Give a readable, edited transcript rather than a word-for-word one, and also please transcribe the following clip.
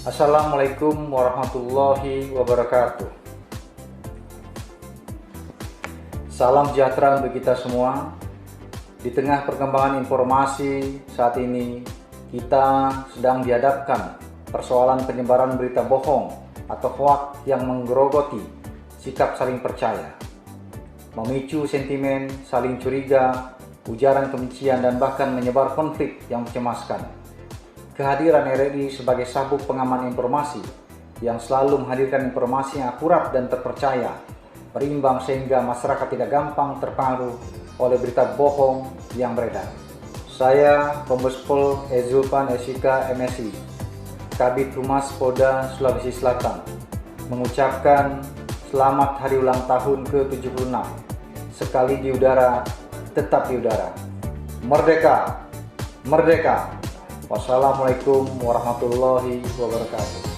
Assalamualaikum warahmatullahi wabarakatuh. Salam sejahtera untuk kita semua. Di tengah perkembangan informasi saat ini, kita sedang dihadapkan persoalan penyebaran berita bohong atau hoaks yang menggerogoti sikap saling percaya, memicu sentimen saling curiga, ujaran kebencian, dan bahkan menyebar konflik yang mencemaskan. Kehadiran RRI sebagai sabuk pengaman informasi yang selalu menghadirkan informasi yang akurat dan terpercaya, berimbang sehingga masyarakat tidak gampang terpengaruh oleh berita bohong yang beredar. Saya Kombes Pol Zulfan SIK MSI, Kabid Humas Polda Sulawesi Selatan, mengucapkan selamat hari ulang tahun ke-76. Sekali di udara, tetap di udara. Merdeka! Merdeka! Wassalamualaikum warahmatullahi wabarakatuh.